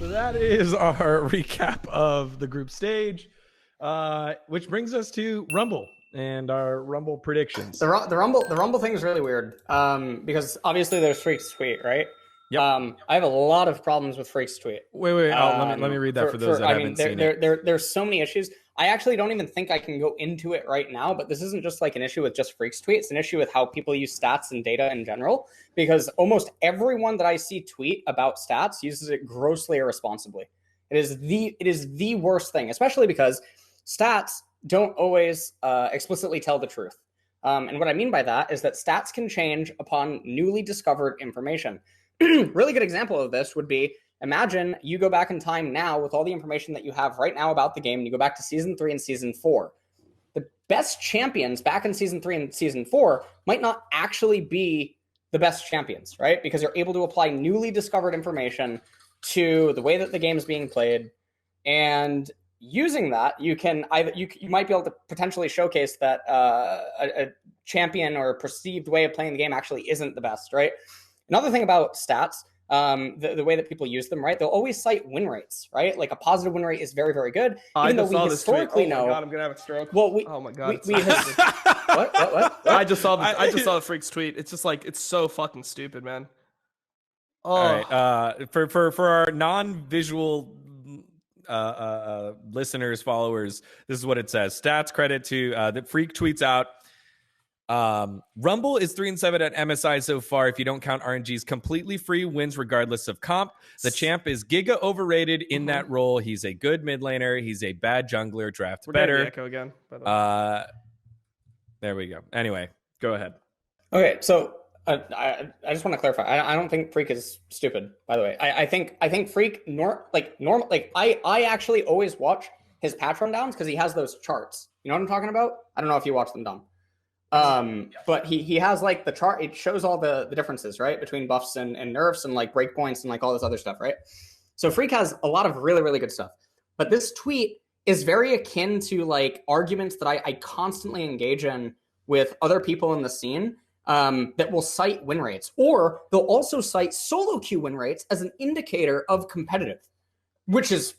So that is our recap of the group stage, which brings us to Rumble and our Rumble predictions. The Rumble thing is really weird because obviously there's Freak's tweet, right? Yep. I have a lot of problems with Freak's tweet. Wait. Let me read that for those that haven't seen it. There's so many issues. I actually don't even think I can go into it right now, but this isn't just like an issue with just Freak's tweet. It's an issue with how people use stats and data in general, because almost everyone that I see tweet about stats uses it grossly irresponsibly. It is the worst thing, especially because stats don't always explicitly tell the truth. And what I mean by that is that stats can change upon newly discovered information. Really good example of this would be, imagine you go back in time now with all the information that you have right now about the game, and you go back to Season 3 and Season 4. The best champions back in Season 3 and Season 4 might not actually be the best champions, right? Because you're able to apply newly discovered information to the way that the game is being played, and using that, you might be able to potentially showcase that a champion or a perceived way of playing the game actually isn't the best, right? Another thing about stats, the way that people use them, right? They'll always cite win rates, right? Like a positive win rate is very, very good. Even though we historically know. Oh my god, I'm gonna have a stroke. Well, oh my god. What? I just saw the Freak's tweet. It's just like, it's so fucking stupid, man. Oh. All right. For our non-visual listeners, followers, this is what it says. Stats credit to the Freak tweets out. Rumble is 3-7 at MSI so far. If you don't count RNG's completely free wins regardless of comp. The champ is giga overrated in that role. He's a good mid laner. He's a bad jungler. Draft better. Echo again. By the way. There we go. Anyway, go ahead. Okay, so I just want to clarify. I don't think Freak is stupid. By the way, I think Freak normal. I actually always watch his patch rundowns because he has those charts. You know what I'm talking about? I don't know if you watch them, Dom. But he has like the chart. It shows all the differences, right, between buffs and nerfs and like breakpoints and like all this other stuff, right? So Freak has a lot of really, really good stuff. But this tweet is very akin to like arguments that I constantly engage in with other people in the scene that will cite win rates, or they'll also cite solo queue win rates as an indicator of competitive, which is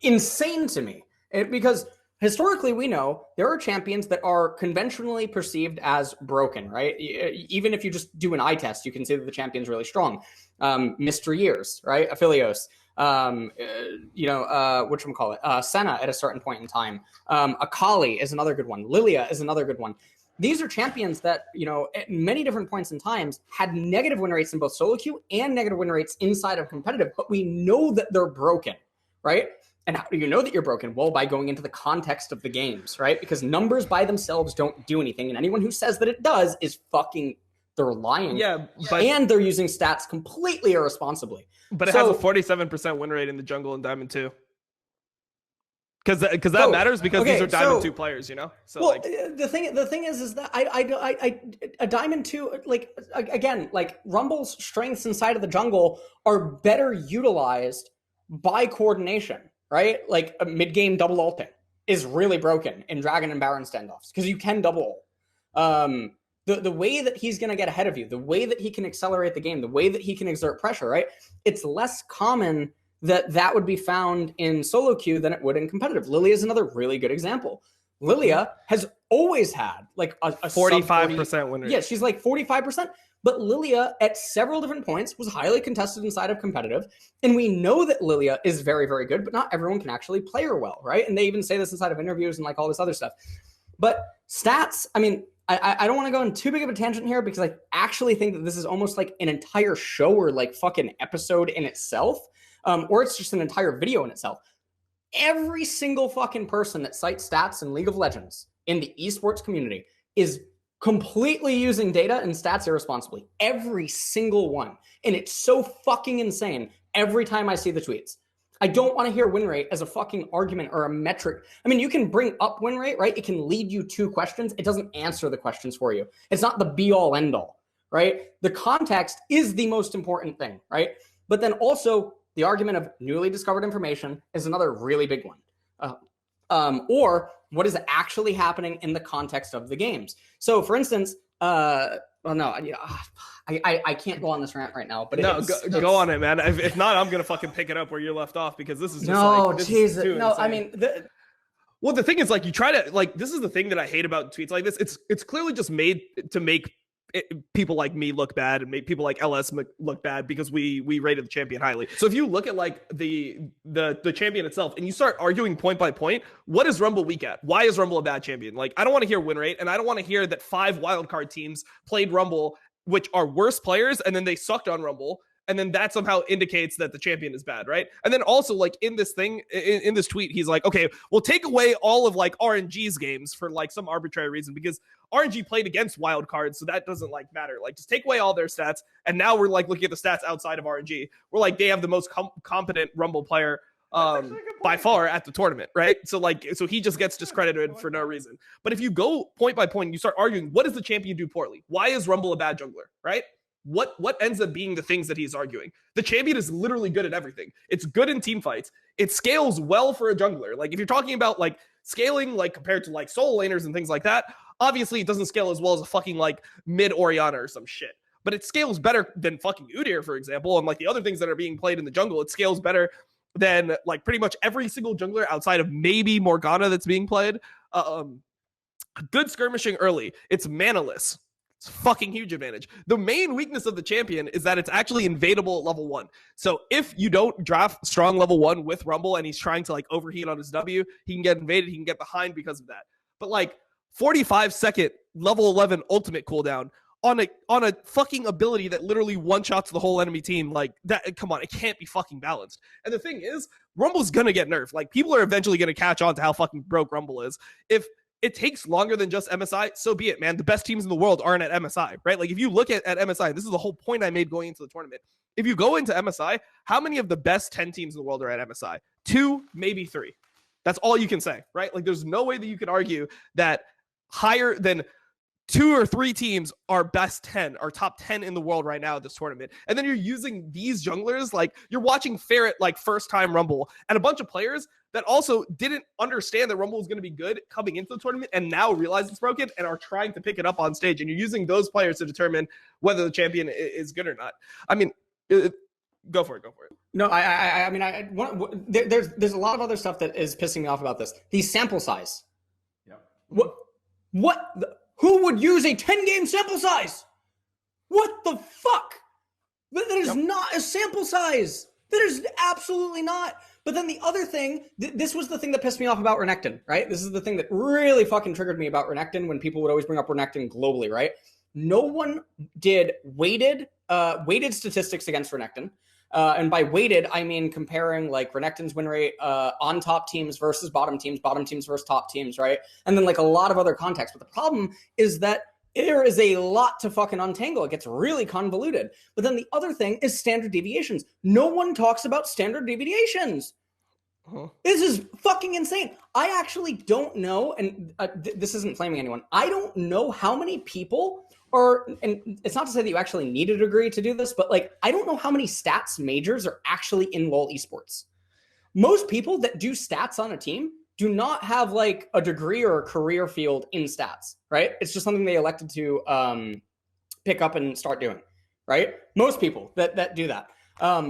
insane to me. Because historically, we know there are champions that are conventionally perceived as broken, right? Even if you just do an eye test, you can see that the champion's really strong. Mr. Years, right? Aphelios, whatchamacallit, Senna at a certain point in time. Akali is another good one. Lilia is another good one. These are champions that, at many different points in times had negative win rates in both solo queue and negative win rates inside of competitive, but we know that they're broken, right? And how do you know that you're broken? Well, by going into the context of the games, right? Because numbers by themselves don't do anything. And anyone who says that it does is they're lying. Yeah, and they're using stats completely irresponsibly. But it has a 47% win rate in the jungle and Diamond 2. Because that matters, because these are Diamond 2 players, So well, the thing is that a Diamond 2, like, again, like Rumble's strengths inside of the jungle are better utilized by coordination. Right? Like a mid-game double ulting is really broken in Dragon and Baron standoffs because you can double ult. The way that he's going to get ahead of you, the way that he can accelerate the game, the way that he can exert pressure, right? It's less common that would be found in solo queue than it would in competitive. Lilia is another really good example. Lilia has always had like a 45% win rate. Yeah, she's like 45%. But Lilia, at several different points, was highly contested inside of competitive. And we know that Lilia is very, very good, but not everyone can actually play her well, right? And they even say this inside of interviews and like all this other stuff. But stats, I mean, I don't want to go on too big of a tangent here because I actually think that this is almost like an entire show or like fucking episode in itself. Or it's just an entire video in itself. Every single fucking person that cites stats in League of Legends in the esports community is completely using data and stats irresponsibly. Every single one. And it's so fucking insane every time I see the tweets. I don't want to hear win rate as a fucking argument or a metric. I mean, you can bring up win rate, right? It can lead you to questions. It doesn't answer the questions for you. It's not the be all end all, right? The context is the most important thing, right? But then also the argument of newly discovered information is another really big one. Or what is actually happening in the context of the games. So for instance, Well, no, I can't go on this rant right now. But no, go on it, man. If not, I'm gonna fucking pick it up where you left off because this is just no. I mean, well, the thing is, like, you try to like. This is the thing that I hate about tweets like this. It's clearly just made to make people like me look bad and make people like LS look bad because we rated the champion highly. So if you look at like the champion itself and you start arguing point by point, what is Rumble weak at? Why is Rumble a bad champion? Like, I don't want to hear win rate, and I don't want to hear that 5 wildcard teams played Rumble, which are worse players, and then they sucked on Rumble. And then that somehow indicates that the champion is bad, right? And then also, like, in this thing, in this tweet, he's like, okay, we'll take away all of, like, RNG's games for, like, some arbitrary reason because RNG played against wild cards, so that doesn't, like, matter. Like, just take away all their stats, and now we're, like, looking at the stats outside of RNG. We're like, they have the most competent Rumble player by far at the tournament, right? So, like, so he just gets discredited for no reason. But if you go point by point, and you start arguing, what does the champion do poorly? Why is Rumble a bad jungler, right? What ends up being the things that he's arguing? The champion is literally good at everything. It's good in team fights. It scales well for a jungler. Like, if you're talking about, like, scaling, like, compared to, like, solo laners and things like that, obviously it doesn't scale as well as a fucking, like, mid Orianna or some shit. But it scales better than fucking Udyr, for example, and, like, the other things that are being played in the jungle. It scales better than, like, pretty much every single jungler outside of maybe Morgana that's being played. Good skirmishing early. It's manaless. It's a fucking huge advantage. The main weakness of the champion is that it's actually invadable at level 1. So if you don't draft strong level 1 with Rumble and he's trying to, like, overheat on his W, he can get invaded, he can get behind because of that. But, like, 45-second level 11 ultimate cooldown on a fucking ability that literally one-shots the whole enemy team, like, that, come on, it can't be fucking balanced. And the thing is, Rumble's gonna get nerfed. Like, people are eventually gonna catch on to how fucking broke Rumble is. If it takes longer than just MSI, so be it, man. The best teams in the world aren't at MSI, right? Like, if you look at MSI, this is the whole point I made going into the tournament. If you go into MSI, how many of the best 10 teams in the world are at MSI? 2, maybe 3. That's all you can say, right? Like, there's no way that you can argue that higher than 2 or 3 teams are best 10, are top 10 in the world right now at this tournament. And then you're using these junglers, like, you're watching Ferret, like, first time Rumble, and a bunch of players that also didn't understand that Rumble was going to be good coming into the tournament and now realize it's broken and are trying to pick it up on stage. And you're using those players to determine whether the champion is good or not. I mean, go for it. No, I mean, there's a lot of other stuff that is pissing me off about this. The sample size. Yeah. Who would use a 10-game sample size? What the fuck? That is not a sample size. That is absolutely not. But then the other thing, this was the thing that pissed me off about Renekton, right? This is the thing that really fucking triggered me about Renekton when people would always bring up Renekton globally, right? No one did weighted statistics against Renekton. And by weighted, I mean comparing, like, Renekton's win rate on top teams versus bottom teams versus top teams, right? And then, like, a lot of other context. But the problem is that there is a lot to fucking untangle. It gets really convoluted. But then the other thing is standard deviations. No one talks about standard deviations. This is fucking insane. I actually don't know, and this isn't flaming anyone. I don't know how many people are, and it's not to say that you actually need a degree to do this, but, like, I don't know how many stats majors are actually in LoL esports. Most people that do stats on a team do not have, like, a degree or a career field in stats, right? It's just something they elected to pick up and start doing, right? Most people that do that.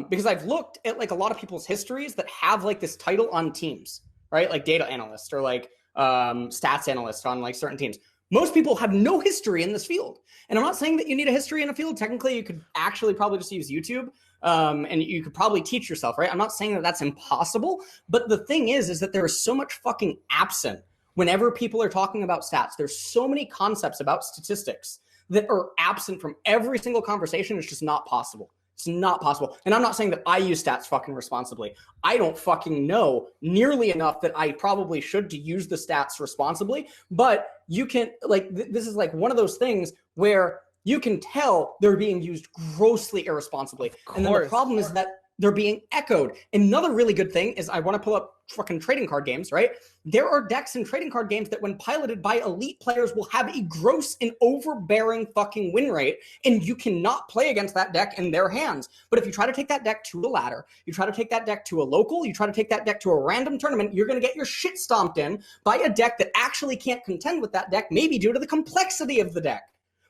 Because I've looked at, like, a lot of people's histories that have, like, this title on teams, right? Like data analyst or, like, stats analyst on, like, certain teams. Most people have no history in this field. And I'm not saying that you need a history in a field. Technically, you could actually probably just use YouTube, and you could probably teach yourself, right? I'm not saying that that's impossible, but the thing is that there is so much fucking absent whenever people are talking about stats. There's so many concepts about statistics that are absent from every single conversation. It's just not possible. It's not possible. And I'm not saying that I use stats fucking responsibly. I don't fucking know nearly enough that I probably should to use the stats responsibly. But you can, like, this is like one of those things where you can tell they're being used grossly irresponsibly. And then the problem is that they're being echoed. Another really good thing is I want to pull up fucking trading card games, right? There are decks in trading card games that when piloted by elite players will have a gross and overbearing fucking win rate, and you cannot play against that deck in their hands. But if you try to take that deck to a ladder, you try to take that deck to a local, you try to take that deck to a random tournament, you're going to get your shit stomped in by a deck that actually can't contend with that deck, maybe due to the complexity of the deck.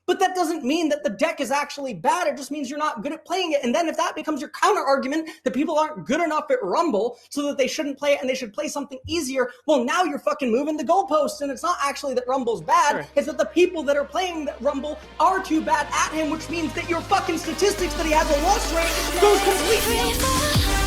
But that doesn't mean that the deck is actually bad. It just means you're not good at playing it. And then if that becomes your counter argument that people aren't good enough at Rumble so that they shouldn't play it and they should play something easier, well, now you're fucking moving the goalpost. And it's not actually that Rumble's bad. Sure. It's that the people that are playing that Rumble are too bad at him, which means that your fucking statistics that he has a loss rate goes completely